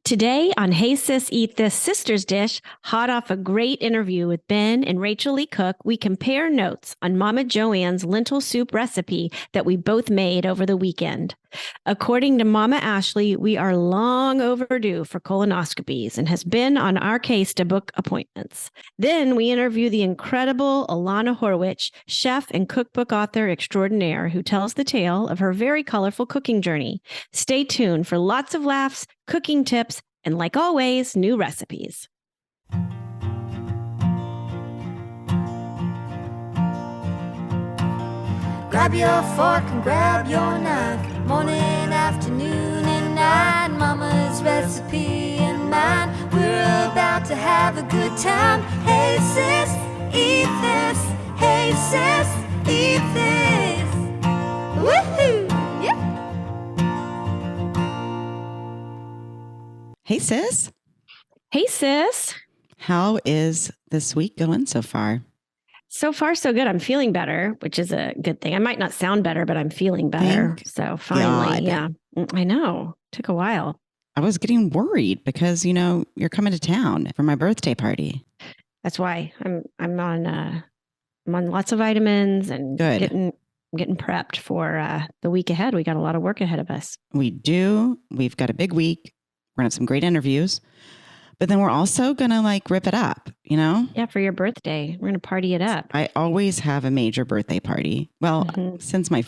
Today on Hey Sis Eat This Sister's Dish, hot off a great interview with Ben and Rachel Lee Cook, we compare notes on Mama Joanne's lentil soup recipe that we both made over the weekend. According to Mama Ashley, we are long overdue for colonoscopies and has been on our case to book appointments. Then we interview the incredible Alana Horwich, chef and cookbook author extraordinaire, who tells the tale of her very colorful cooking journey. Stay tuned for lots of laughs, cooking tips, and like always, new recipes. Grab your fork and grab your knife. Morning, afternoon, and night. Mama's recipe and mine. We're about to have a good time. Hey sis, eat this. Hey sis, eat this. Woohoo! Yeah. Hey, sis. Hey, sis. How is this week going so far? So far, so good. I'm feeling better, which is a good thing. I might not sound better, but I'm feeling better. So finally, yeah, I know. Took a while. I was getting worried because, you're coming to town for my birthday party. That's why I'm on lots of vitamins and getting prepped for the week ahead. We got a lot of work ahead of us. We do. We've got a big week. We're going to have some great interviews. But then we're also going to rip it up, Yeah, for your birthday. We're going to party it up. I always have a major birthday party. Well, since my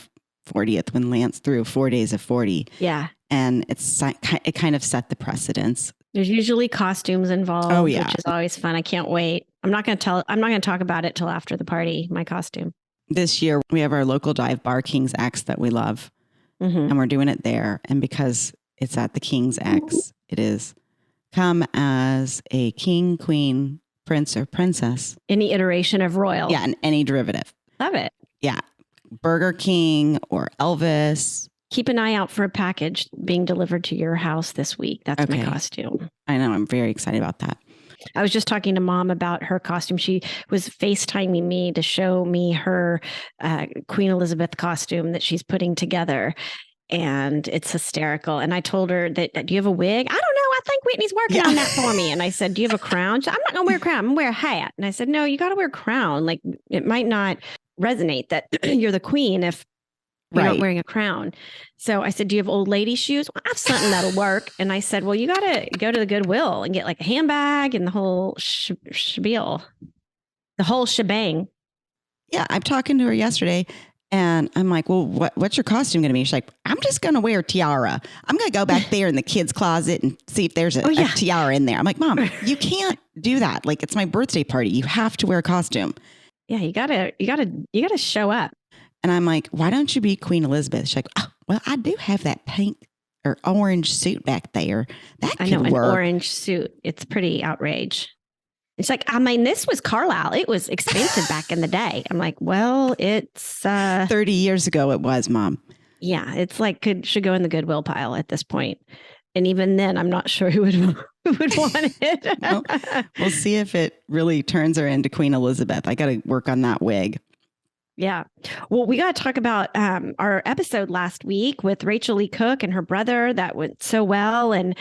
40th, when Lance threw 4 days of 40. Yeah. And it kind of set the precedence. There's usually costumes involved, which is always fun. I can't wait. I'm not going to talk about it till after the party, my costume. This year, we have our local dive bar, King's X, that we love. And we're doing it there. And because it's at the King's X, it is come as a king, queen, prince, or princess. Any iteration of royal. Yeah, and any derivative. Love it. Yeah. Burger King or Elvis. Keep an eye out for a package being delivered to your house this week. That's my costume. I know. I'm very excited about that. I was just talking to Mom about her costume. She was FaceTiming me to show me her Queen Elizabeth costume that she's putting together. And it's hysterical. And I told her that, do you have a wig? I don't know. I think Whitney's working on that for me. And I said, do you have a crown? She said, I'm not going to wear a crown. I'm going to wear a hat. And I said, no, you got to wear a crown. Like, it might not resonate that you're the queen if you're not wearing a crown. So I said, do you have old lady shoes? Well, I have something that'll work. And I said, well, you got to go to the Goodwill and get like a handbag and the whole spiel, the whole shebang. Yeah. I'm talking to her yesterday. And I'm like, well, what's your costume going to be? She's like, I'm just going to wear a tiara. I'm going to go back there in the kids' closet and see if there's a tiara in there. I'm like, Mom, you can't do that. Like, it's my birthday party. You have to wear a costume. Yeah, you gotta show up. And I'm like, why don't you be Queen Elizabeth? She's like, oh, well, I do have that pink or orange suit back there. That could work. An orange suit. It's pretty outrage. It's like, I mean, this was Carlisle. It was expensive back in the day. I'm like, well, it's 30 years ago it was, Mom. Yeah, it's like should go in the Goodwill pile at this point. And even then, I'm not sure who would want it. Well, we'll see if it really turns her into Queen Elizabeth. I got to work on that wig. Yeah. Well, we got to talk about our episode last week with Rachel Lee Cook and her brother. That went so well. And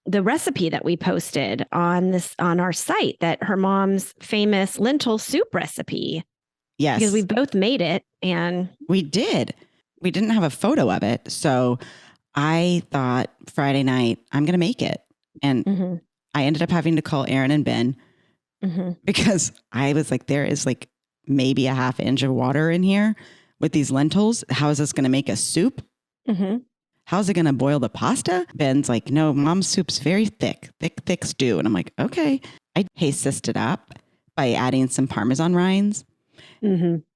the recipe that we posted on our site, that her mom's famous lentil soup recipe. Yes. Because we both made it. And we did. We didn't have a photo of it. So I thought Friday night, I'm going to make it. And I ended up having to call Aaron and Ben because I was like, there is like maybe a half inch of water in here with these lentils. How is this going to make a soup? How's it going to boil the pasta? Ben's like, no, Mom's soup's very thick stew. And I'm like, okay. I haste it up by adding some Parmesan rinds.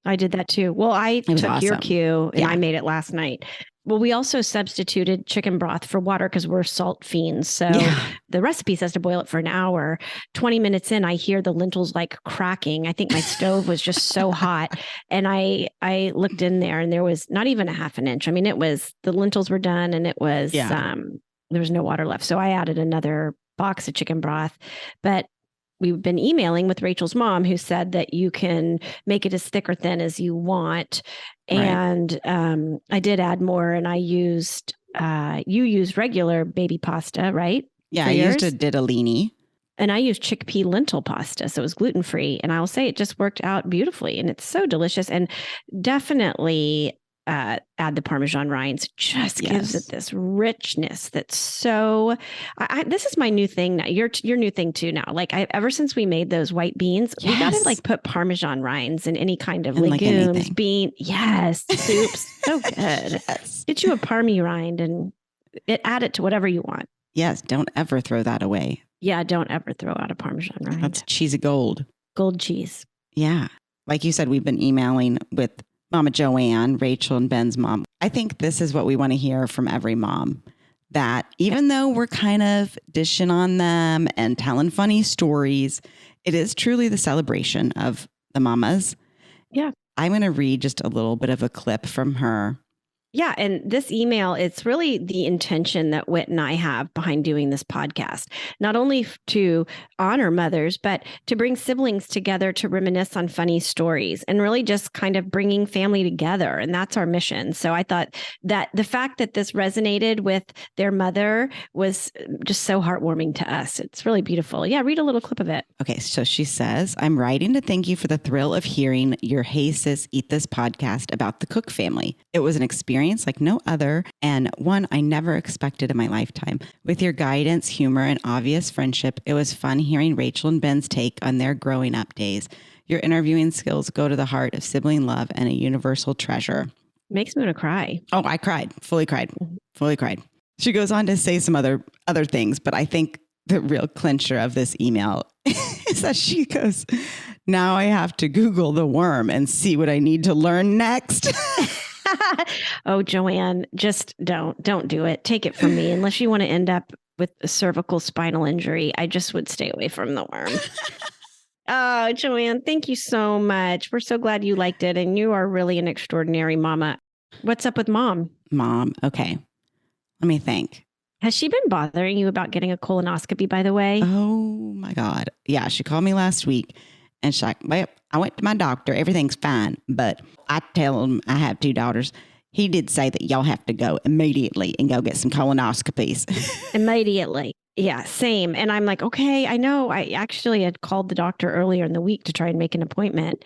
I did that too. Well, I took your cue and I made it last night. Well, we also substituted chicken broth for water because we're salt fiends. So the recipe says to boil it for an hour. 20 minutes in, I hear the lentils like cracking. I think my stove was just so hot. And I looked in there and there was not even a half an inch. I mean, the lentils were done and it was, there was no water left. So I added another box of chicken broth. But we've been emailing with Rachel's mom, who said that you can make it as thick or thin as you want. And I did add more, and I used, you use regular baby pasta, right? Yeah, I used a ditalini. And I used chickpea lentil pasta, so it was gluten-free. And I'll say it just worked out beautifully. And it's so delicious. And definitely add the Parmesan rinds. Just gives it this richness that's so... this is my new thing now. Your new thing too now. Like ever since we made those white beans, we got to like put Parmesan rinds in any kind of legumes, like bean. Yes, soups. So good. Get you a Parmy rind and add it to whatever you want. Yes, don't ever throw that away. Yeah, don't ever throw out a Parmesan rind. That's cheesy gold. Gold cheese. Yeah. Like you said, we've been emailing with Mama Joanne, Rachel and Ben's mom. I think this is what we want to hear from every mom. That even though we're kind of dishing on them and telling funny stories, it is truly the celebration of the mamas. Yeah. I'm going to read just a little bit of a clip from her. Yeah. And this email, it's really the intention that Whit and I have behind doing this podcast, not only to honor mothers, but to bring siblings together to reminisce on funny stories and really just kind of bringing family together. And that's our mission. So I thought that the fact that this resonated with their mother was just so heartwarming to us. It's really beautiful. Yeah. Read a little clip of it. Okay. So she says, I'm writing to thank you for the thrill of hearing your Hey Sis Eat This podcast about the Cook family. It was an experience like no other, and one I never expected in my lifetime. With your guidance, humor, and obvious friendship, it was fun hearing Rachel and Ben's take on their growing up days. Your interviewing skills go to the heart of sibling love and a universal treasure. Makes me want to cry. Oh, I cried. Fully cried. She goes on to say some other things, but I think the real clincher of this email is that she goes, now I have to Google the worm and see what I need to learn next. Oh, Joanne, just don't do it. Take it from me. Unless you want to end up with a cervical spinal injury, I just would stay away from the worm. Oh, Joanne, thank you so much. We're so glad you liked it. And you are really an extraordinary mama. What's up with mom? Mom. Okay. Let me think. Has she been bothering you about getting a colonoscopy, by the way? Oh my God. Yeah. She called me last week and she's like, well, I went to my doctor. Everything's fine. But I tell him I have 2 daughters. He did say that y'all have to go immediately and go get some colonoscopies. Immediately. Yeah, same. And I'm like, okay, I know. I actually had called the doctor earlier in the week to try and make an appointment.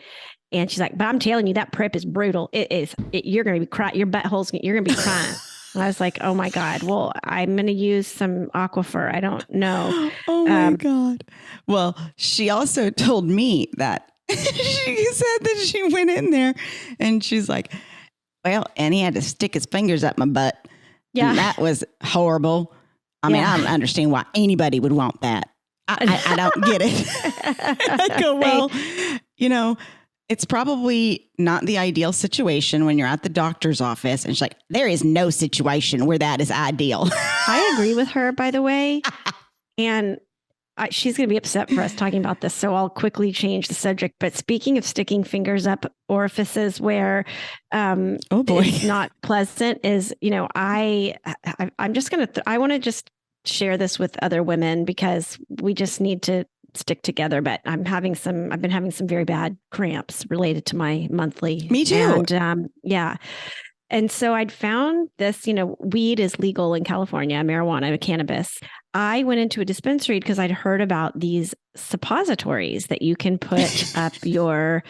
And she's like, but I'm telling you, that prep is brutal. It is. You're going to be crying. Your butthole's, you're going to be crying. And I was like, oh my God, well, I'm going to use some Aquifer. I don't know. Oh my God. Well, she also told me that she said that she went in there and she's like, well, and he had to stick his fingers up my butt. Yeah. And that was horrible. I mean, I don't understand why anybody would want that. I don't get it. I go, well, it's probably not the ideal situation when you're at the doctor's office. And she's like, there is no situation where that is ideal. I agree with her, by the way. And she's going to be upset for us talking about this. So I'll quickly change the subject. But speaking of sticking fingers up orifices where it's not pleasant is, I'm just going to, I want to just share this with other women because we just need to stick together. But I've been having some very bad cramps related to my monthly. Me too. And and so I'd found this, weed is legal in California, marijuana, cannabis. I went into a dispensary because I'd heard about these suppositories that you can put up your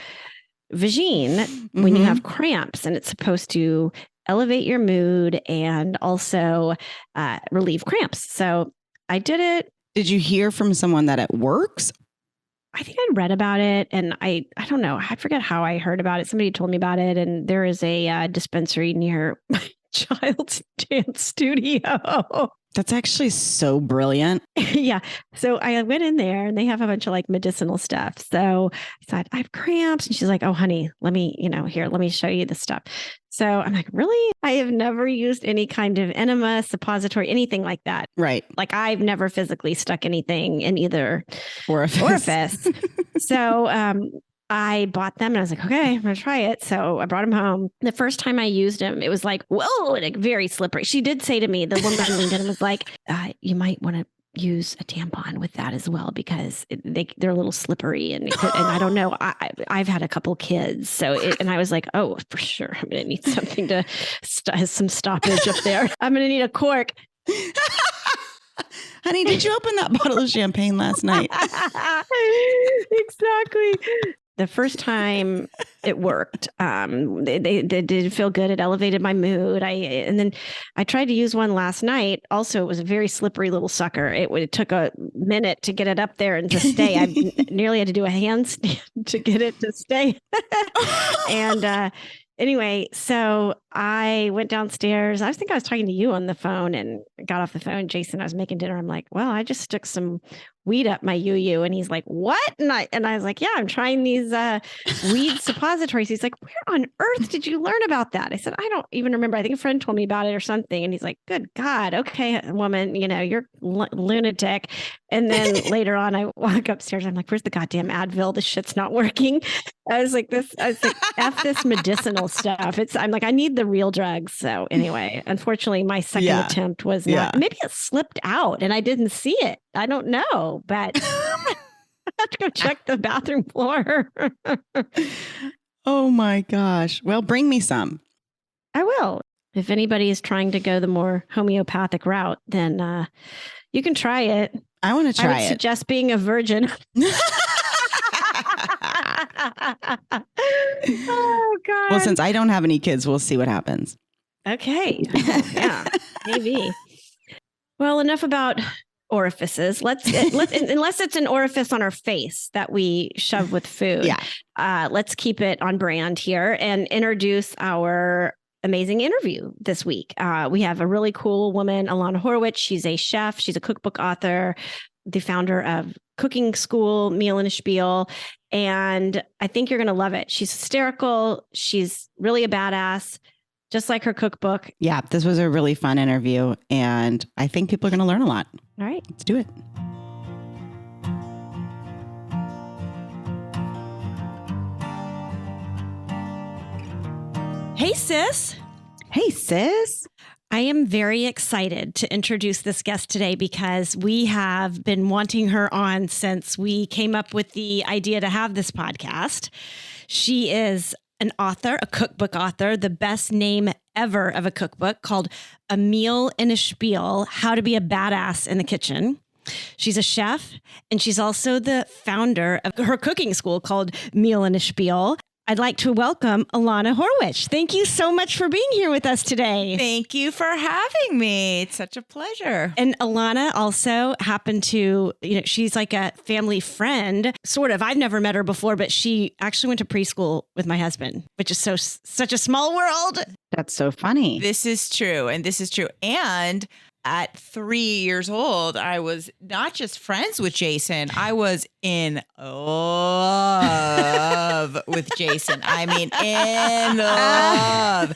vagine when you have cramps, and it's supposed to elevate your mood and also relieve cramps. So I did it. Did you hear from someone that it works? I think I'd read about it, and I don't know. I forget how I heard about it. Somebody told me about it, and there is a dispensary near my child's dance studio. That's actually so brilliant. Yeah. So I went in there and they have a bunch of like medicinal stuff. So I said, I have cramps. And she's like, oh, honey, let me show you the stuff. So I'm like, really? I have never used any kind of enema, suppository, anything like that. Right. Like I've never physically stuck anything in either orifice. So I bought them and I was like, okay, I'm going to try it. So I brought them home. The first time I used them, it was like, whoa, like very slippery. She did say to me, the woman leaned in and was like, you might want to use a tampon with that as well, because they're a little slippery. And I don't know, I've had a couple kids. And I was like, oh, for sure. I'm going to need something to some stoppage up there. I'm going to need a cork. Honey, did you open that bottle of champagne last night? Exactly. The first time it worked, they did feel good. It elevated my mood. And then I tried to use one last night. Also, it was a very slippery little sucker. It took a minute to get it up there and to stay. I nearly had to do a handstand to get it to stay. And anyway, so I went downstairs. I was talking to you on the phone and got off the phone. Jason, I was making dinner. I'm like, well, I just stuck some weed up my yoo-yoo. And he's like, what? And I was like, yeah, I'm trying these weed suppositories. He's like, where on earth did you learn about that? I said, I don't even remember. I think a friend told me about it or something. And he's like, good God. Okay, woman, you're lunatic. And then later on, I walk upstairs. I'm like, where's the goddamn Advil? This shit's not working. I was like, F this medicinal stuff. I'm like, I need the real drugs. So anyway, unfortunately, my second attempt was not, maybe it slipped out and I didn't see it. I don't know, but I have to go check the bathroom floor. Oh my gosh. Well, bring me some. I will. If anybody is trying to go the more homeopathic route, then you can try it. I want to try it. I would suggest being a virgin. Oh, God. Well, since I don't have any kids, we'll see what happens. Okay. Yeah, maybe. Well, enough about orifices. Unless it's an orifice on our face that we shove with food. Let's keep it on brand here and introduce our amazing interview this week. We have a really cool woman, Alana Horowitz. She's a chef. She's a cookbook author, the founder of cooking school, Meal and a Spiel. And I think you're going to love it. She's hysterical. She's really a badass, just like her cookbook. Yeah, this was a really fun interview. And I think people are going to learn a lot. All right. Let's do it. Hey, sis. Hey, sis. I am very excited to introduce this guest today because we have been wanting her on since we came up with the idea to have this podcast. She is an author, a cookbook author, the best name ever of a cookbook called A Meal and a Spiel, How to Be a Badass in the Kitchen. She's a chef, and she's also the founder of her cooking school called Meal and a Spiel. I'd like to welcome Alana Horowitz. Thank you so much for being here with us today. Thank you for having me. It's such a pleasure. And Alana also happened to, she's like a family friend, sort of. I've never met her before, but she actually went to preschool with my husband, which is such a small world. That's so funny. This is true. And this is true. And at 3 years old, I was not just friends with Jason. I was in love with Jason. I mean, in love.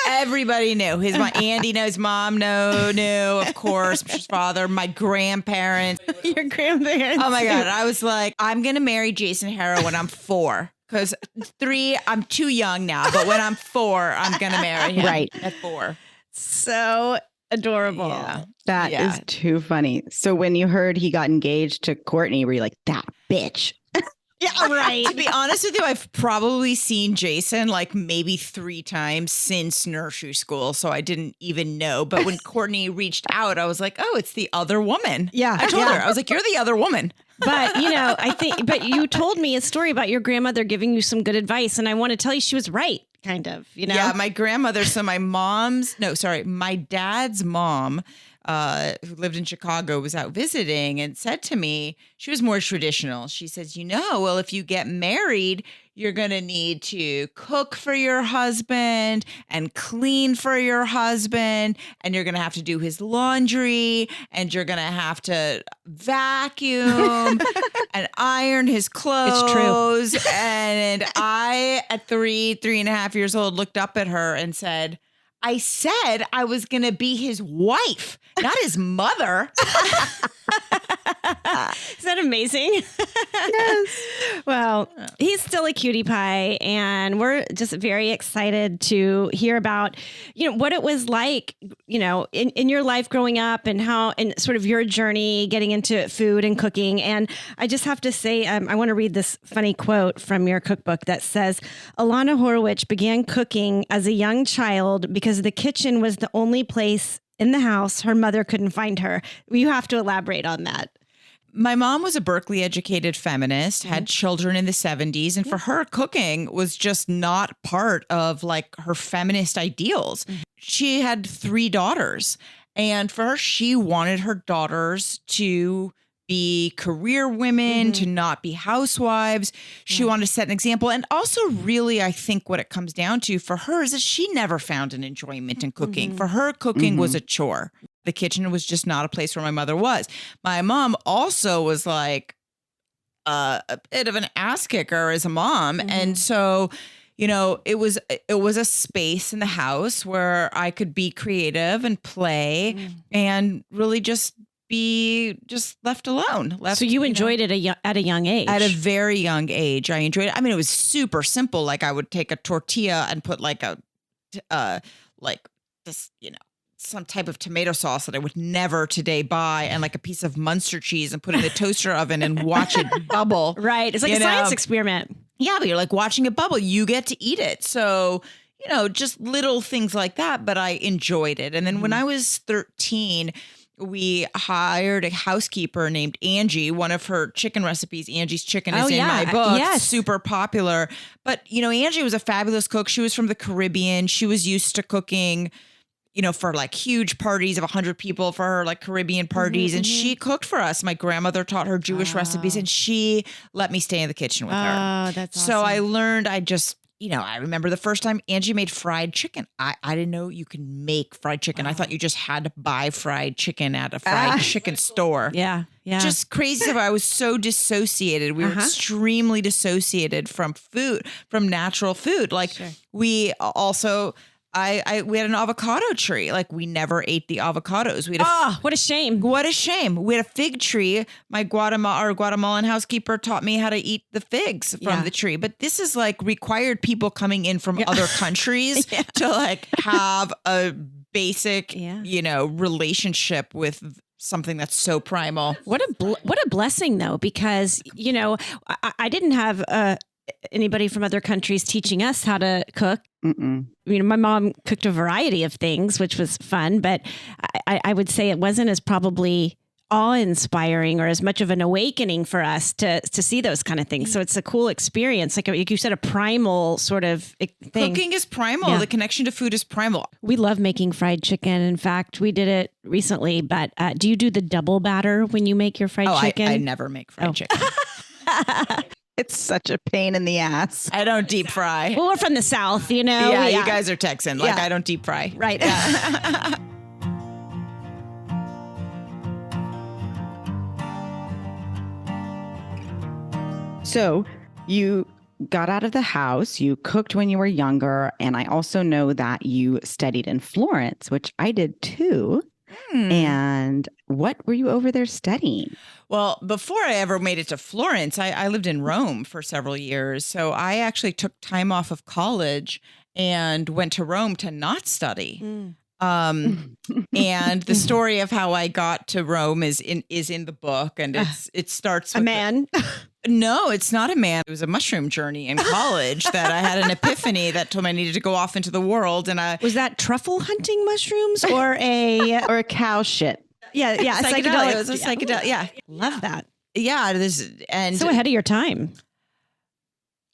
Everybody knew. Andy knows, mom knew, of course, his father, my grandparents. Your grandparents. Oh my God. I was like, I'm going to marry Jason Harrow when I'm 4. Because 3, I'm too young now. But when I'm 4, I'm going to marry him. Right. At 4. So adorable. Yeah. That is too funny. So when you heard he got engaged to Courtney, were you like, that bitch? Yeah, right. To be honest with you, I've probably seen Jason like maybe 3 times since nursery school. So I didn't even know. But when Courtney reached out, I was like, oh, it's the other woman. Yeah. I told her, I was like, you're the other woman. But, but you told me a story about your grandmother giving you some good advice. And I want to tell you she was right. Kind of, Yeah, my grandmother. So my dad's mom, who lived in Chicago, was out visiting and said to me, she was more traditional. She says, well, if you get married, you're going to need to cook for your husband and clean for your husband. And you're going to have to do his laundry and you're going to have to vacuum and iron his clothes. It's true. And I, at 3.5 years old, looked up at her and said, I said I was going to be his wife, not his mother. Is that amazing? Yes. Well, he's still a cutie pie, and we're just very excited to hear about, what it was like, in your life growing up and sort of your journey getting into food and cooking. And I just have to say, I want to read this funny quote from your cookbook that says, Alana Horowitz began cooking as a young child because the kitchen was the only place in the house. Her mother couldn't find her. You have to elaborate on that. My mom was a Berkeley educated feminist, had children in the 70s. And for her, cooking was just not part of like her feminist ideals. She had 3 daughters. And for her, she wanted her daughters to be career women, to not be housewives. She wanted to set an example. And also really, I think what it comes down to for her is that she never found an enjoyment in cooking. For her, cooking was a chore. The kitchen was just not a place where my mother was. My mom also was like a bit of an ass kicker as a mom. And so, you know, it was a space in the house where I could be creative and play and really just be just left alone. So you enjoyed it at a young age? At a very young age. I enjoyed it. I mean, it was super simple. Like I would take a tortilla and put like some type of tomato sauce that I would never today buy and like a piece of Munster cheese and put it in the toaster oven and watch it bubble. Right. It's like a science experiment. Yeah, but you're like watching it bubble. You get to eat it. So, you know, just little things like that. But I enjoyed it. And then when I was 13, we hired a housekeeper named Angie. One of her chicken recipes, Angie's Chicken, is in my book. Yes. Super popular. But, you know, Angie was a fabulous cook. She was from the Caribbean. She was used to cooking, you know, for like huge parties of 100 people for her like Caribbean parties. And she cooked for us. My grandmother taught her Jewish recipes and she let me stay in the kitchen with her. Oh, that's awesome. So I learned, I remember the first time Angie made fried chicken. I didn't know you can make fried chicken. I thought you just had to buy fried chicken at a fried chicken store. Yeah. Yeah. Just crazy. I was so dissociated. We were extremely dissociated from food, from natural food. Like we also... we had an avocado tree. Like we never ate the avocados. We had what a shame. What a shame. We had a fig tree. My Guatemalan housekeeper taught me how to eat the figs from the tree. But this is like required people coming in from other countries to like have a basic, you know, relationship with something that's so primal. What a blessing though, because, you know, I didn't have anybody from other countries teaching us how to cook. You know, my mom cooked a variety of things, which was fun, but I would say it wasn't as probably awe-inspiring or as much of an awakening for us to see those kind of things. So it's a cool experience. Like you said, a primal sort of thing. Cooking is primal. Yeah. The connection to food is primal. We love making fried chicken. In fact, we did it recently, but do you do the double batter when you make your fried chicken? I never make fried chicken. It's such a pain in the ass. I don't deep fry. Well, we're from the South, you know? Yeah, you guys are Texan. Like, I don't deep fry. Right. Yeah. So you got out of the house, you cooked when you were younger, and I also know that you studied in Florence, which I did too. And what were you over there studying? Well, before I ever made it to Florence, I lived in Rome for several years. So I actually took time off of college and went to Rome to not study. And the story of how I got to Rome is in the book, and it starts with a man. No, it's not a man. It was a mushroom journey in college that I had an epiphany that told me I needed to go off into the world. And was that truffle hunting mushrooms or a cow shit? Yeah, psychedelic. It was a psychedelic. Yeah, love that. Yeah, and so ahead of your time.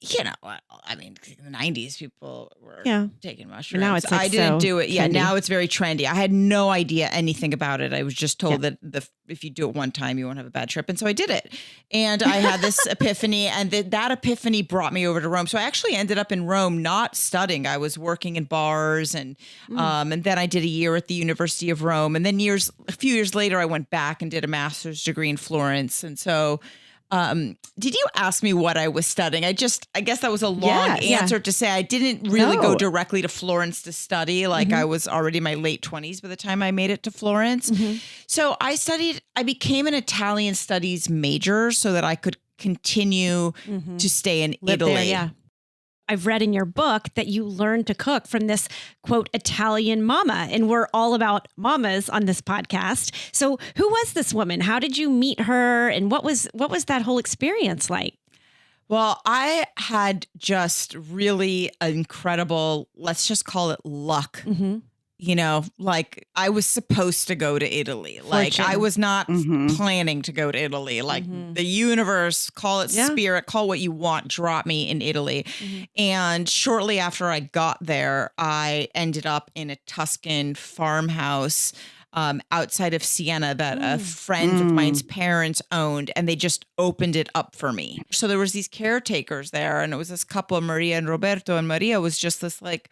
You know, I mean, in the 90s, people were taking mushrooms. Now it's like I didn't do it. Yeah, trendy. now it's very trendy. I had no idea anything about it. I was just told that if you do it one time, you won't have a bad trip. And so I did it. And I had this epiphany, and that epiphany brought me over to Rome. So I actually ended up in Rome not studying. I was working in bars, and then I did a year at the University of Rome. And then a few years later, I went back and did a master's degree in Florence. And so... did you ask me what I was studying? I guess that was a long answer to say I didn't really go directly to Florence to study. Like I was already in my late 20s by the time I made it to Florence. So I became an Italian studies major so that I could continue to stay in Italy. There, yeah. I've read in your book that you learned to cook from this, quote, Italian mama. And we're all about mamas on this podcast. So who was this woman? How did you meet her? And what was that whole experience like? Well, I had just really incredible, let's just call it luck. like I was supposed to go to Italy. Like I was not planning to go to Italy. Like the universe, call it spirit, call what you want, drop me in Italy. And shortly after I got there, I ended up in a Tuscan farmhouse outside of Siena that a friend of mine's parents owned, and they just opened it up for me. So there was these caretakers there, and it was this couple, Maria and Roberto, and Maria was just this like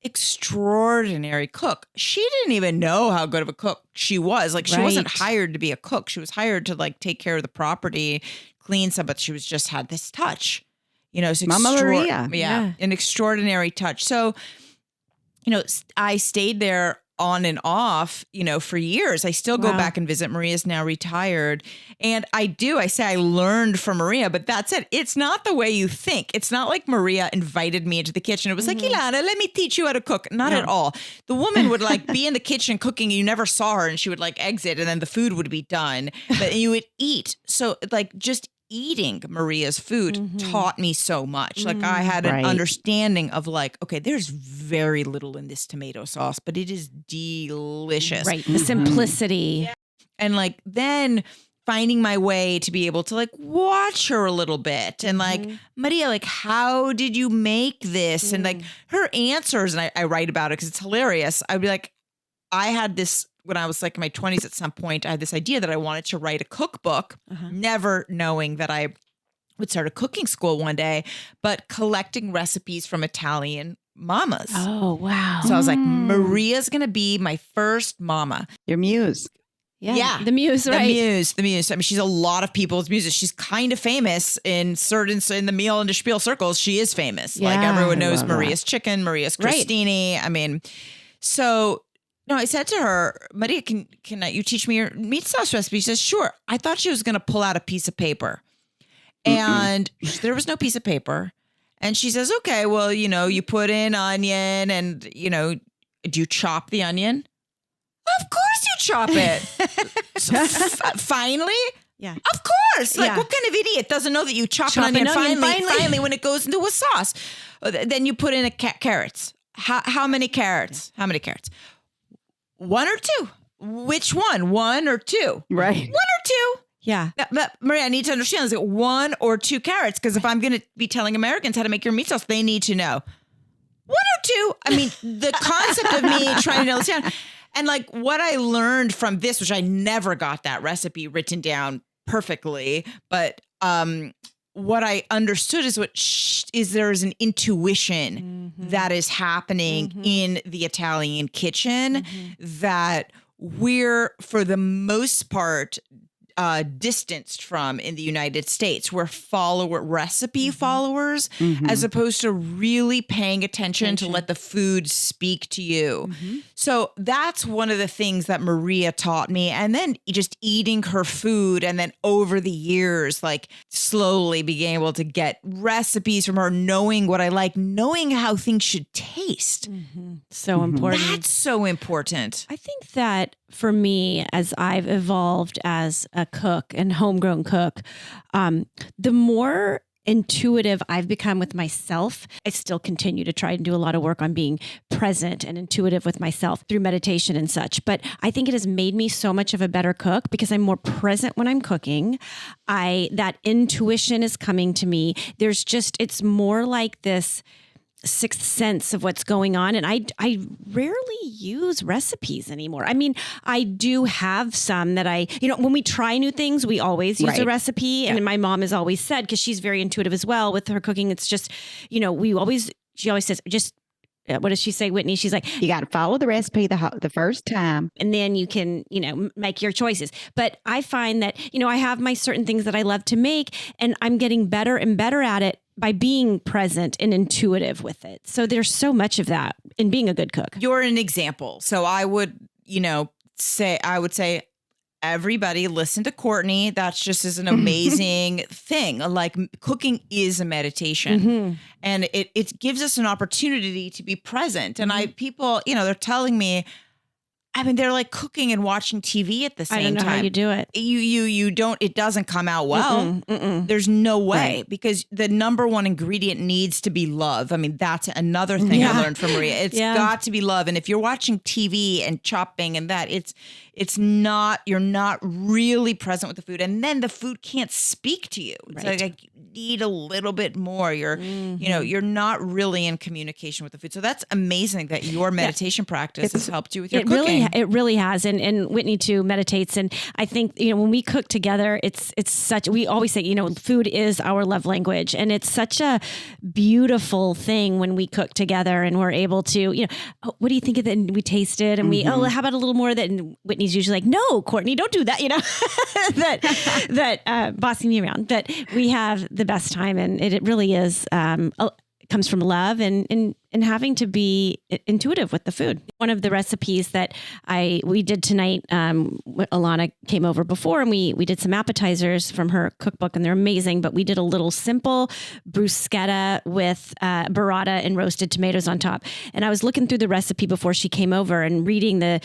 extraordinary cook. She didn't even know how good of a cook she was. Like she wasn't hired to be a cook. She was hired to like take care of the property, clean stuff, but she was just had this touch, it's Mama Maria. Yeah, an extraordinary touch. So, I stayed there on and off, for years. I still go back and visit. Maria's now retired. And I say I learned from Maria, but that's it. It's not the way you think. It's not like Maria invited me into the kitchen. It was like, Ilana, let me teach you how to cook. Not at all. The woman would like be in the kitchen cooking. You never saw her, and she would like exit, and then the food would be done, but you would eat. So like just eating Maria's food taught me so much. Like I had an understanding of like, okay, there's very little in this tomato sauce, but it is delicious. Right. The simplicity. Yeah. And like then finding my way to be able to like watch her a little bit and like, Maria, like, how did you make this? And like her answers, and I write about it because it's hilarious. I'd be like, I had this when I was like in my 20s at some point, I had this idea that I wanted to write a cookbook, never knowing that I would start a cooking school one day, but collecting recipes from Italian mamas. Oh, wow. So I was like, Maria's going to be my first mama. Your muse. Yeah. The muse, right? The muse. I mean, she's a lot of people's muse. She's kind of famous in the meal and the Spiel circles. She is famous. Yeah, like everyone knows love Maria's Chicken, Maria's Crostini. I mean, so... No, I said to her, Maria, can you teach me your meat sauce recipe? She says, sure. I thought she was going to pull out a piece of paper. And there was no piece of paper. And she says, okay, well, you put in onion and, do you chop the onion? Of course you chop it. So, finally? Yeah. Of course. Like what kind of idiot doesn't know that you chop an onion finally when it goes into a sauce? Then you put in carrots. How many carrots? How many carrots? One or two? Which one? One or two? Right. One or two? Yeah. But Maria, I need to understand, is it one or two carrots? Because if I'm going to be telling Americans how to make your meat sauce, they need to know. One or two? I mean, the concept of me trying to understand. And like what I learned from this, which I never got that recipe written down perfectly, but what I understood is there's an intuition that is happening in the Italian kitchen that we're, for the most part, distanced from in the United States. We're recipe followers, as opposed to really paying attention to let the food speak to you. So that's one of the things that Maria taught me. And then just eating her food, and then over the years, like slowly being able to get recipes from her, knowing what I like, knowing how things should taste. So important. That's so important. I think that for me, as I've evolved as a cook and homegrown cook, the more intuitive I've become with myself. I still continue to try and do a lot of work on being present and intuitive with myself through meditation and such. But I think it has made me so much of a better cook because I'm more present when I'm cooking. That intuition is coming to me. It's more like this sixth sense of what's going on. And I rarely use recipes anymore. I mean, I do have some that when we try new things, we always use a recipe. And my mom has always said, because she's very intuitive as well with her cooking, it's just, she always says, just, what does she say, Whitney? She's like, you got to follow the recipe the first time. And then you can, make your choices. But I find that, I have my certain things that I love to make, and I'm getting better and better at it by being present and intuitive with it. So there's so much of that in being a good cook. You're an example. So I would, say everybody listen to Courtney. That's just an amazing thing. Like cooking is a meditation, and it gives us an opportunity to be present. And people, they're telling me, I mean, they're like cooking and watching TV at the same time. I don't know how you do it. You don't, it doesn't come out well. There's no way because the number one ingredient needs to be love. I mean, that's another thing I learned from Maria. It's got to be love. And if you're watching TV and chopping and that, it's not, you're not really present with the food. And then the food can't speak to you. It's like you need a little bit more. You're, you know, you're not really in communication with the food. So that's amazing that your meditation practice has helped you with your cooking. It really has. And Whitney too meditates. And I think, you know, when we cook together, it's such, we always say, you know, food is our love language. And it's such a beautiful thing when we cook together and we're able to, you know, oh, what do you think of that? And we taste it and we, oh, how about a little more of that? And Whitney's usually like, no, Courtney, don't do that. You know, that bossing me around, but we have the best time. And it really is, comes from love and having to be intuitive with the food. One of the recipes that we did tonight, Alana came over before and we did some appetizers from her cookbook and they're amazing, but we did a little simple bruschetta with burrata and roasted tomatoes on top. And I was looking through the recipe before she came over and reading the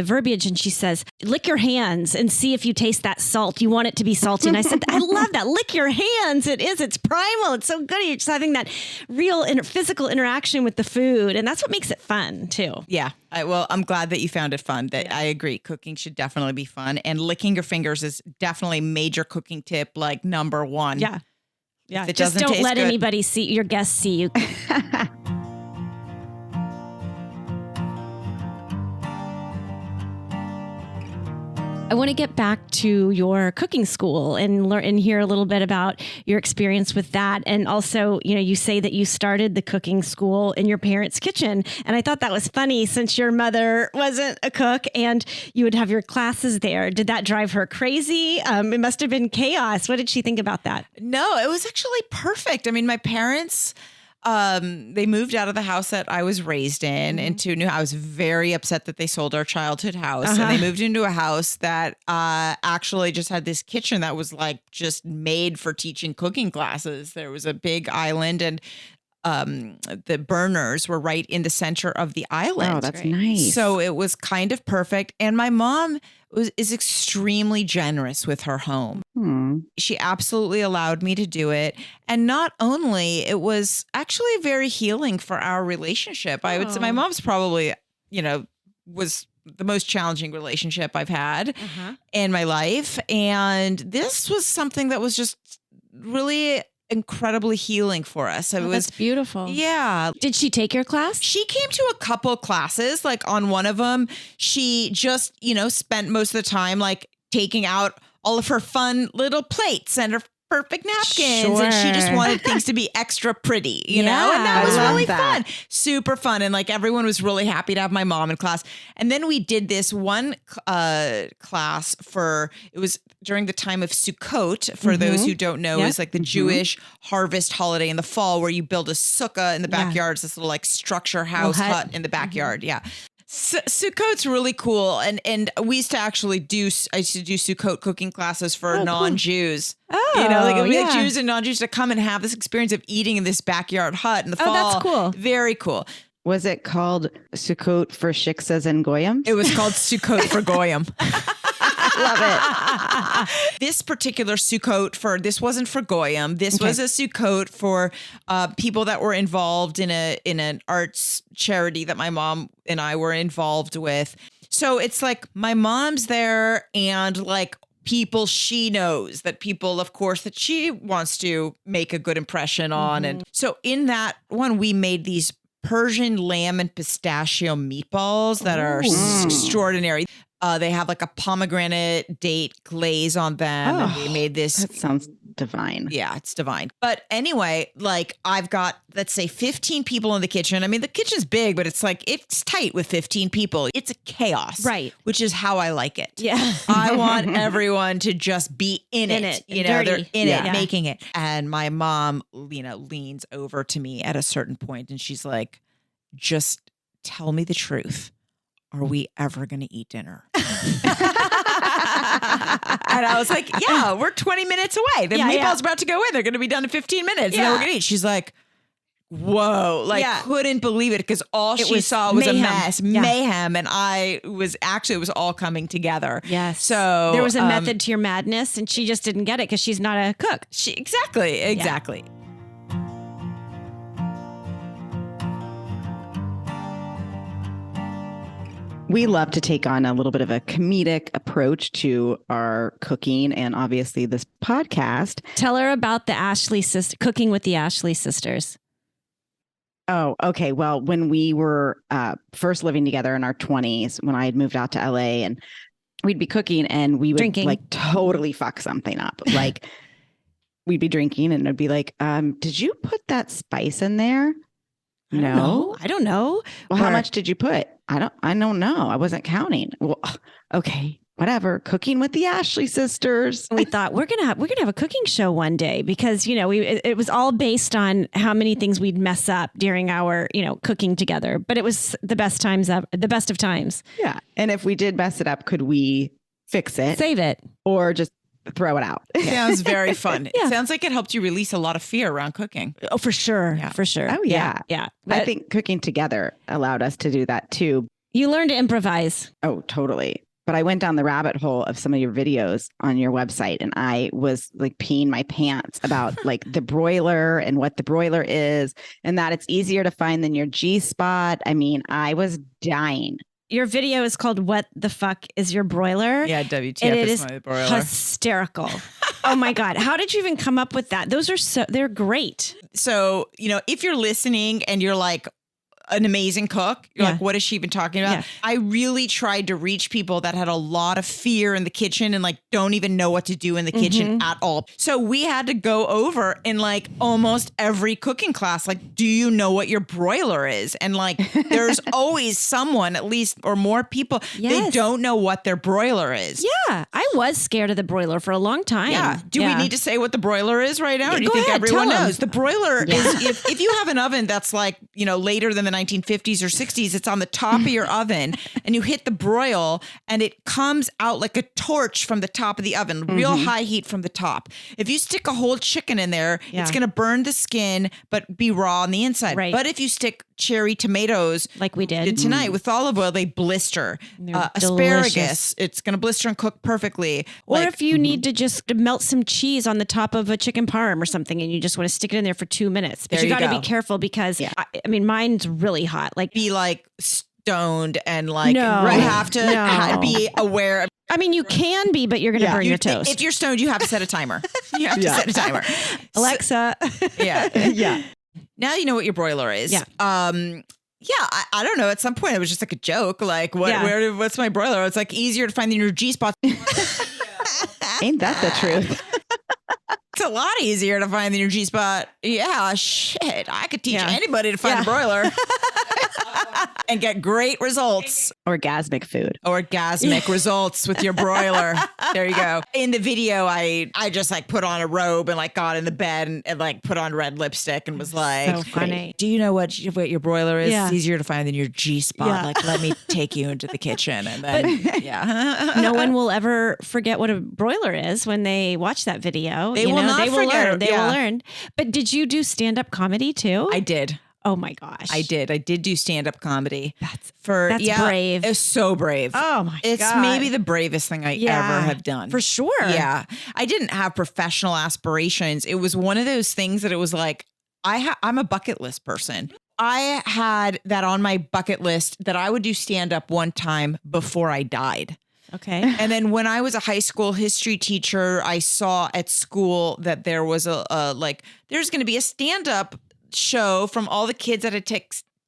verbiage and she says, lick your hands and see if you taste that salt. You want it to be salty. And I said, I love that. Lick your hands. It's primal. It's so good. You're just having that real physical interaction with the food. And that's what makes it fun too. Yeah. Well, I'm glad that you found it fun. That I agree. Cooking should definitely be fun. And licking your fingers is definitely major cooking tip, like number one. Yeah. Yeah. Just don't let anybody see your guests see you. I want to get back to your cooking school and learn and hear a little bit about your experience with that. And also, you know, you say that you started the cooking school in your parents' kitchen. And I thought that was funny since your mother wasn't a cook and you would have your classes there. Did that drive her crazy? It must have been chaos. What did she think about that? No, it was actually perfect. I mean, my parents, they moved out of the house that I was raised in into a new house. I was very upset that they sold our childhood house and they moved into a house that actually just had this kitchen that was like just made for teaching cooking classes. There was a big island and the burners were right in the center of the island. Oh, that's nice. So it was kind of perfect. And my mom is extremely generous with her home. She absolutely allowed me to do it. And not only, it was actually very healing for our relationship. I would say my mom's probably, you know, was the most challenging relationship I've had in my life. And this was something that was just really incredibly healing for us. It was that's beautiful. Yeah. Did she take your class? She came to a couple classes. Like on one of them, she just, you know, spent most of the time like taking out all of her fun little plates and her perfect napkins. And she just wanted things to be extra pretty, you know? And that was really fun. Super fun. And like everyone was really happy to have my mom in class. And then we did this one class it was during the time of Sukkot, for those who don't know, is like the Jewish harvest holiday in the fall where you build a sukkah in the backyard. It's this little like structure house hut in the backyard. Yeah. Sukkot's really cool. And we used to actually I used to do Sukkot cooking classes for non-Jews. Oh, you know, like Jews and non-Jews to come and have this experience of eating in this backyard hut in the fall. Oh, that's cool. Very cool. Was it called Sukkot for shiksas and goyim? It was called Sukkot for goyim. Love it. This particular Sukkot this wasn't for goyim. This was a Sukkot for people that were involved in an arts charity that my mom and I were involved with. So it's like my mom's there and like people she knows, that people, of course, that she wants to make a good impression on. And so in that one, we made these Persian lamb and pistachio meatballs that are extraordinary. They have like a pomegranate date glaze on them. And we made this. That sounds divine. Yeah, it's divine. But anyway, like I've got, let's say 15 people in the kitchen. I mean, the kitchen's big, but it's like, it's tight with 15 people. It's a chaos. Right. Which is how I like it. Yeah. I want everyone to just be in it. You know, dirty. they're in it, making it. And my mom, you know, leans over to me at a certain point and she's like, just tell me the truth. Are we ever going to eat dinner? And I was like, yeah, we're 20 minutes away. The meatball's about to go in. They're going to be done in 15 minutes. And then we're going to eat. She's like, whoa, like couldn't believe it because all she saw was mayhem. A mess, mayhem. And it was all coming together. Yes. So there was a method to your madness and she just didn't get it because she's not a cook. Exactly. Yeah. We love to take on a little bit of a comedic approach to our cooking and obviously this podcast. Tell her about the cooking with the Ashley sisters. Oh, okay. Well, when we were first living together in our 20s, when I had moved out to LA and we'd be cooking and we would drinking. Like totally fuck something up. Like we'd be drinking and it'd be like, did you put that spice in there? No, I don't know. Well, how much did you put? I don't know. I wasn't counting. Well, okay, whatever. Cooking with the Ashley sisters. We thought we're gonna have a cooking show one day because it was all based on how many things we'd mess up during our cooking together. But it was the best of times. Yeah, and if we did mess it up, could we fix it, save it, or just throw it out? Sounds very fun. It sounds like it helped you release a lot of fear around cooking. Oh, for sure. Yeah. For sure. Oh, yeah. Yeah. I think cooking together allowed us to do that too. You learned to improvise. Oh, totally. But I went down the rabbit hole of some of your videos on your website and I was like peeing my pants about like the broiler and what the broiler is and that it's easier to find than your G-spot. I mean, I was dying. Your video is called "What the Fuck Is Your Broiler?" Yeah, WTF and it is my broiler. Hysterical. Oh my God. How did you even come up with that? They're great. So, if you're listening and you're like an amazing cook, you're like, what is she even talking about? Yeah. I really tried to reach people that had a lot of fear in the kitchen and like don't even know what to do in the kitchen at all. So we had to go over in like almost every cooking class, like, do you know what your broiler is? And like, there's always someone, at least, or more people, they don't know what their broiler is. Yeah. I was scared of the broiler for a long time. Yeah. Do we need to say what the broiler is right now? Or do you think ahead, everyone knows? The broiler is, if you have an oven that's like, later than the 1950s or 60s, it's on the top of your oven and you hit the broil and it comes out like a torch from the top of the oven, real high heat from the top. If you stick a whole chicken in there, it's going to burn the skin, but be raw on the inside. Right. But if you stick cherry tomatoes like we did tonight with olive oil, they blister. Asparagus, it's going to blister and cook perfectly. Or if you need to just melt some cheese on the top of a chicken parm or something and you just want to stick it in there for 2 minutes. But you got to be careful because I mean, mine's really hot. Like be like stoned and like you have to be aware. I mean, you can be, but you're going to burn your toast. If you're stoned, you have to set a timer. You have to set a timer. Alexa. Yeah. Now you know what your broiler is. Yeah. I don't know. At some point, it was just like a joke. Like, what's my broiler? It's like easier to find than your G-spot. Ain't that the truth? It's a lot easier to find than your G-spot. Yeah, shit. I could teach anybody to find a broiler. And get great results. Orgasmic food. Orgasmic results with your broiler. There you go. In the video, I just like put on a robe and like got in the bed and like put on red lipstick and was like, so funny. Do you know what your broiler is? Yeah. It's easier to find than your G-spot. Yeah. Like, let me take you into the kitchen. And then, no one will ever forget what a broiler is when they watch that video. They will learn. They will learn. But did you do stand-up comedy too? I did. Oh my gosh. I did do stand-up comedy. That's brave. It's so brave. Oh my God. It's maybe the bravest thing I ever have done. For sure. Yeah. I didn't have professional aspirations. It was one of those things that it was like, I'm a bucket list person. I had that on my bucket list that I would do stand-up one time before I died. Okay. And then when I was a high school history teacher, I saw at school that there was there's going to be a stand-up show from all the kids that had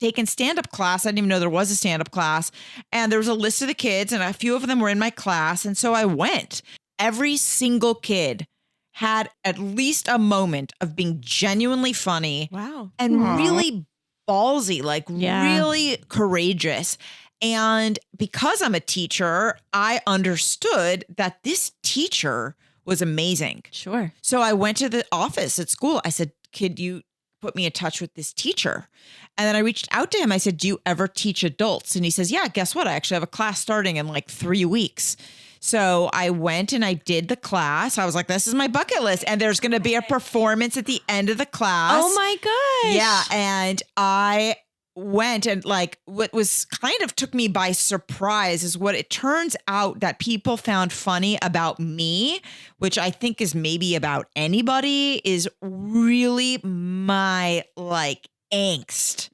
taken stand-up class. I didn't even know there was a stand-up class. And there was a list of the kids and a few of them were in my class. And so I went. Every single kid had at least a moment of being genuinely funny. Wow. And really ballsy, like really courageous. And because I'm a teacher, I understood that this teacher was amazing. Sure. So I went to the office at school. I said, "Could you put me in touch with this teacher?" And then I reached out to him. I said, "Do you ever teach adults?" And he says, "Yeah, guess what? I actually have a class starting in like 3 weeks." So I went and I did the class. I was like, this is my bucket list. And there's going to be a performance at the end of the class. Oh my gosh. Yeah. And I went and like what was kind of took me by surprise is what it turns out that people found funny about me, which I think is maybe about anybody, is really my like angst.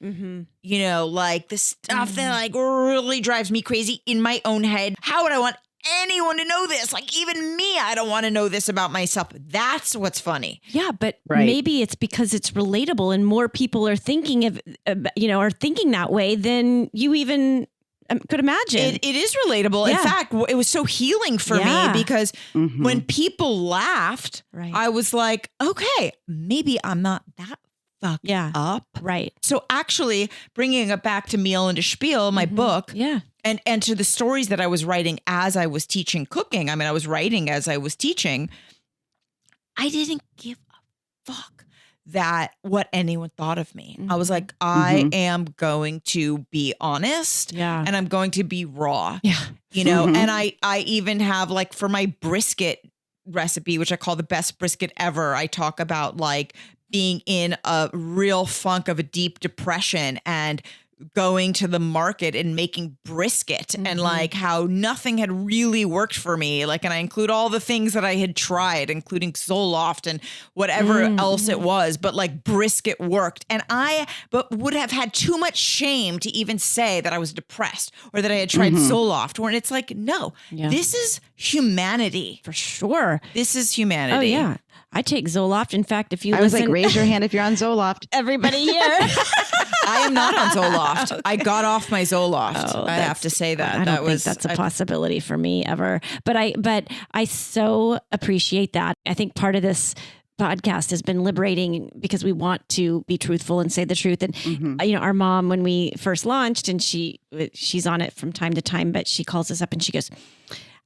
You know, like the stuff that like really drives me crazy in my own head. How would I want anyone to know this? Like even me, I don't want to know this about myself. That's what's funny. Yeah, but Right. maybe it's because it's relatable and more people are thinking are thinking that way than you even could imagine. It is relatable. In Yeah. fact, it was so healing for Yeah. me because Mhm. when people laughed, Right. I was like, okay, maybe I'm not that fucked Yeah. up. Right. So actually bringing it back to Meal and to Spiel, my book, Yeah. and to the stories that I was writing as I was teaching cooking. I mean, I was writing as I was teaching. I didn't give a fuck that what anyone thought of me. I was like, I am going to be honest Yeah. and I'm going to be raw. Yeah. You know, Mhm. and I even have like for my brisket recipe, which I call the best brisket ever, I talk about like being in a real funk of a deep depression and going to the market and making brisket and like how nothing had really worked for me. Like, and I include all the things that I had tried, including Zoloft and whatever else it was, but like brisket worked. And but would have had too much shame to even say that I was depressed or that I had tried Zoloft, when it's like, no, Yeah. this is humanity. For sure. This is humanity. Oh yeah. I take Zoloft. In fact, if you I was listen, like, raise your hand if you're on Zoloft. everybody here. I am not on Zoloft. I got off my Zoloft. Oh, I have to say that. I don't that think was that's a possibility for me ever. But I so appreciate that. I think part of this podcast has been liberating because we want to be truthful and say the truth. And you know, our mom, when we first launched, and she's on it from time to time, but she calls us up and she goes,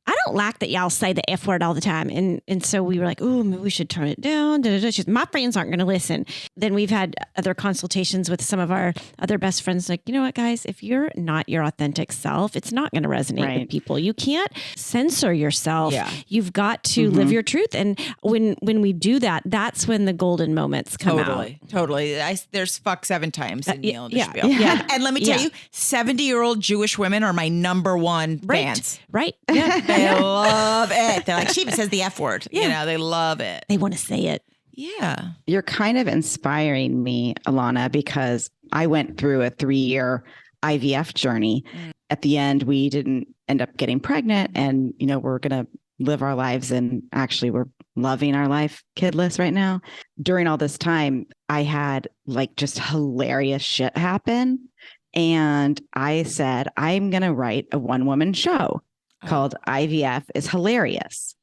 I don't like that y'all say the F word all the time. And so we were like, oh, maybe we should turn it down. She's, my friends aren't going to listen. Then we've had other consultations with some of our other best friends. Like, you know what, guys, if you're not your authentic self, it's not going to resonate with people. You can't censor yourself. Yeah. You've got to live your truth. And when we do that, that's when the golden moments come out. Totally. There's fuck 7 times in Neil and yeah, Spiel. yeah. And let me tell Yeah. you, 70-year-old Jewish women are my number one fans. Right. Yeah. They love it. They're like, she even says the F word. You know, they love it. They want to say it. Yeah. You're kind of inspiring me, Alana, because I went through a 3-year IVF journey. At the end, we didn't end up getting pregnant, and, you know, we're going to live our lives, and actually we're loving our life kidless right now. During all this time, I had like just hilarious shit happen. And I said, I'm going to write a one-woman show called IVF is Hilarious.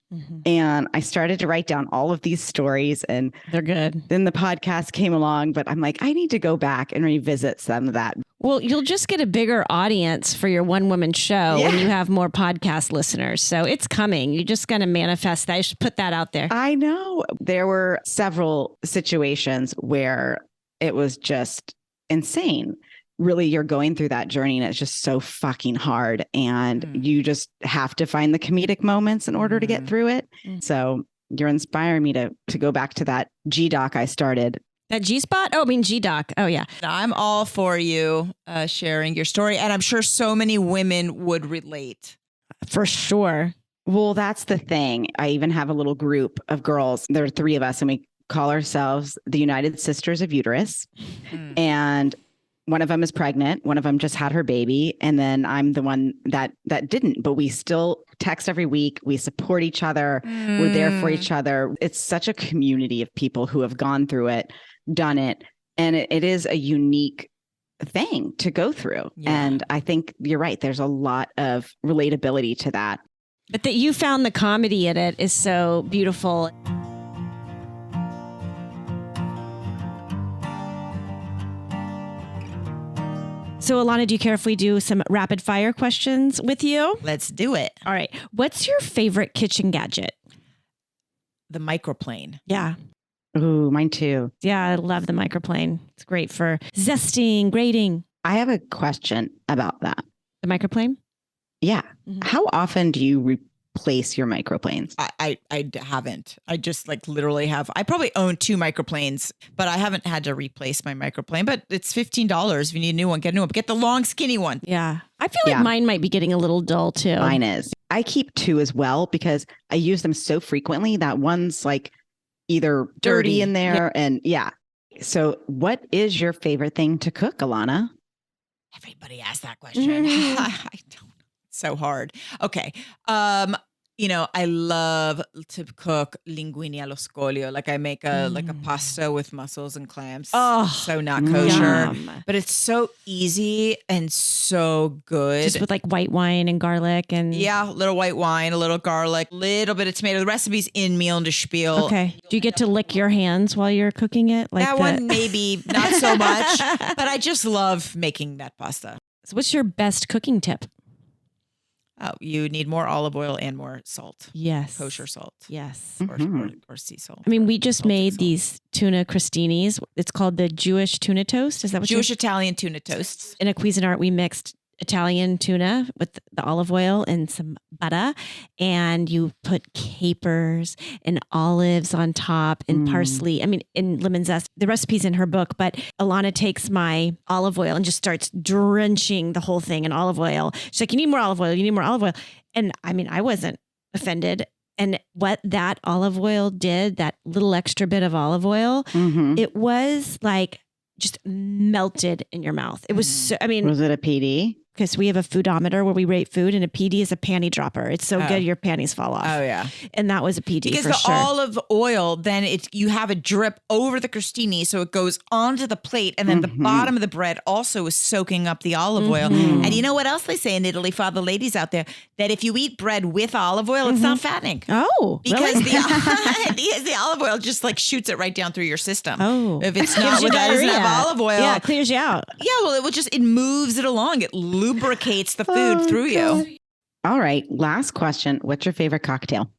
And I started to write down all of these stories, and They're good. then the podcast came along, but I'm like, I need to go back and revisit some of that. Well, you'll just get a bigger audience for your one woman show when you have more podcast listeners. So it's coming. You just got to manifest that. I should put that out there. I know there were several situations where it was just insane. Really, you're going through that journey and it's just so fucking hard. And you just have to find the comedic moments in order to get through it. So you're inspiring me to go back to that G-Doc I started. That G-Spot? Oh, I mean G-Doc. Oh, yeah. I'm all for you sharing your story. And I'm sure so many women would relate. For sure. Well, that's the thing. I even have a little group of girls. There are 3 of us, and we call ourselves the United Sisters of Uterus. And one of them is pregnant. One of them just had her baby. And then I'm the one that didn't, but we still text every week. We support each other. We're there for each other. It's such a community of people who have gone through it, done it. And it is a unique thing to go through. Yeah. And I think you're right. There's a lot of relatability to that. But that you found the comedy in it is so beautiful. So, Alana, do you care if we do some rapid fire questions with you? Let's do it. All right. What's your favorite kitchen gadget? The microplane. Yeah. Ooh, mine too. Yeah, I love the microplane. It's great for zesting, grating. I have a question about that. The microplane? Yeah. Mhm. How often do you replace your microplanes? I haven't. I just like literally have. I probably own 2 microplanes, but I haven't had to replace my microplane. But it's $15 if you need a new one. Get a new one. But get the long, skinny one. Yeah. I feel like mine might be getting a little dull too. Mine is. I keep 2 as well because I use them so frequently that one's like either dirty in there and So what is your favorite thing to cook, Alana? Everybody asks that question. I don't. It's so hard. Okay. I love to cook linguine allo scoglio. Like I make a pasta with mussels and clams. Oh, so not kosher, yum. but it's so easy and so good. Just with like white wine and garlic and a little white wine, a little garlic, little bit of tomato. The recipe's in Meal and Spiel. Okay. Do you get to lick your hands while you're cooking it? Like that one maybe not so much, but I just love making that pasta. So what's your best cooking tip? Oh, you need more olive oil and more salt. Yes. Kosher salt. Yes. Or sea salt. I mean, we just made these tuna crostinis. It's called the Jewish tuna toast. Is that what Jewish Italian tuna toasts? In a Cuisinart, we mixed Italian tuna with the olive oil and some butter, and you put capers and olives on top and parsley. I mean, in lemon zest. The recipe's in her book, but Alana takes my olive oil and just starts drenching the whole thing in olive oil. She's like, "You need more olive oil. You need more olive oil." And I mean, I wasn't offended. And what that olive oil did, that little extra bit of olive oil, it was like just melted in your mouth. It was so, I mean, was it a PD? Because we have a foodometer where we rate food, and a PD is a panty dropper. It's so good your panties fall off. Oh yeah, and that was a PD because for the sure. olive oil, then you have a drip over the crostini, so it goes onto the plate, and then the bottom of the bread also is soaking up the olive oil. And you know what else they say in Italy for all the ladies out there? That if you eat bread with olive oil, it's not fattening. Oh, because really? the olive oil just like shoots it right down through your system. Oh, if it's not with doesn't have olive oil, it clears you out. Yeah, well, it moves it along. It lubricates the food through you. All right. Last question. What's your favorite cocktail?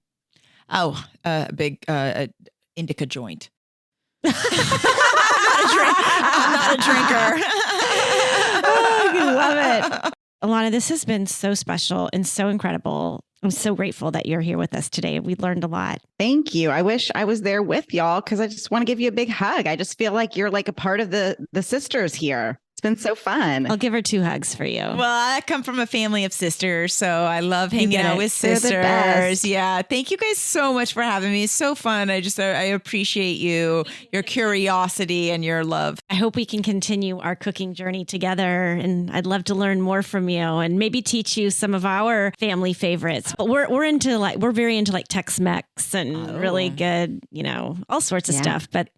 Oh, a big indica joint. I'm not a drinker. I love it. Alana, this has been so special and so incredible. I'm so grateful that you're here with us today. We learned a lot. Thank you. I wish I was there with y'all because I just want to give you a big hug. I just feel like you're like a part of the sisters here. It's been so fun. I'll give her 2 hugs for you. Well, I come from a family of sisters, so I love hanging out with sisters. Yeah. Thank you guys so much for having me. It's so fun. I appreciate you, your curiosity and your love. I hope we can continue our cooking journey together, and I'd love to learn more from you and maybe teach you some of our family favorites. But we're very into like Tex-Mex and really good, all sorts of stuff. But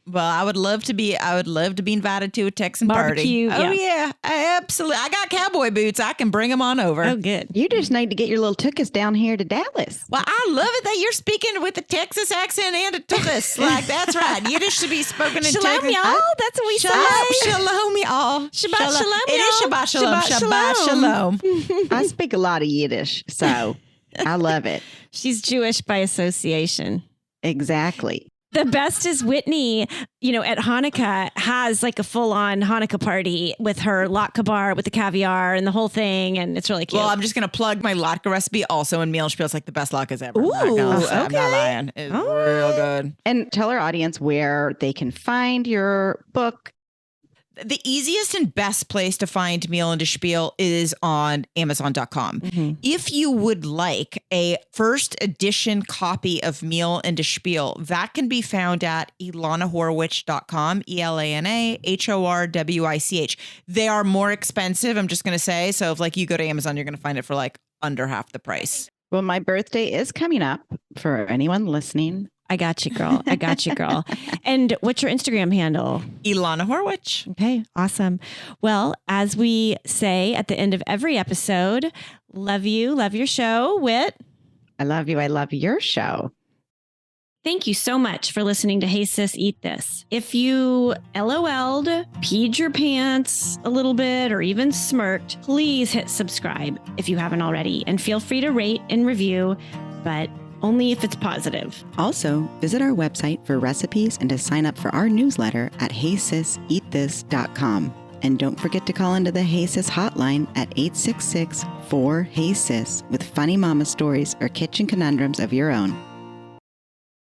well, I would love to be invited to a Texan barbecue, party. Oh yeah, absolutely. I got cowboy boots. I can bring them on over. Oh, good. You just need to get your little tuchus down here to Dallas. Well, I love it that you're speaking with a Texas accent and a tuchus. Like that's right. Yiddish should be spoken in Shalom, Texas. y'all. That's what we say. Shalom, y'all. Shabbat shalom, It is y'all. Shabbat shalom. Shabbat shalom. I speak a lot of Yiddish, so I love it. She's Jewish by association. Exactly. The best is Whitney, at Hanukkah has like a full-on Hanukkah party with her latke bar with the caviar and the whole thing, and it's really cute. Well, I'm just going to plug my latke recipe also in Meal and Spiel. It's like the best latkes ever. Ooh, I'm not okay. lying. It's real good. And tell our audience where they can find your book. The easiest and best place to find Meal and Spiel is on Amazon.com. If you would like a first edition copy of Meal and Spiel, that can be found at elanahorwich.com, ELANAHORWICH. They are more expensive, I'm just going to say. So if you go to Amazon, you're going to find it for under half the price. Well, my birthday is coming up for anyone listening. I got you, girl. And what's your Instagram handle? Ilana Horwich. Okay, awesome. Well, as we say at the end of every episode, love you, love your show, Whit. I love you. I love your show. Thank you so much for listening to Hey Sis, Eat This. If you LOL'd, peed your pants a little bit, or even smirked, please hit subscribe if you haven't already, and feel free to rate and review, but only if it's positive. Also, visit our website for recipes and to sign up for our newsletter at HeySisEatThis.com. And don't forget to call into the Hey Sis hotline at 866-4-HEY-SIS with funny mama stories or kitchen conundrums of your own.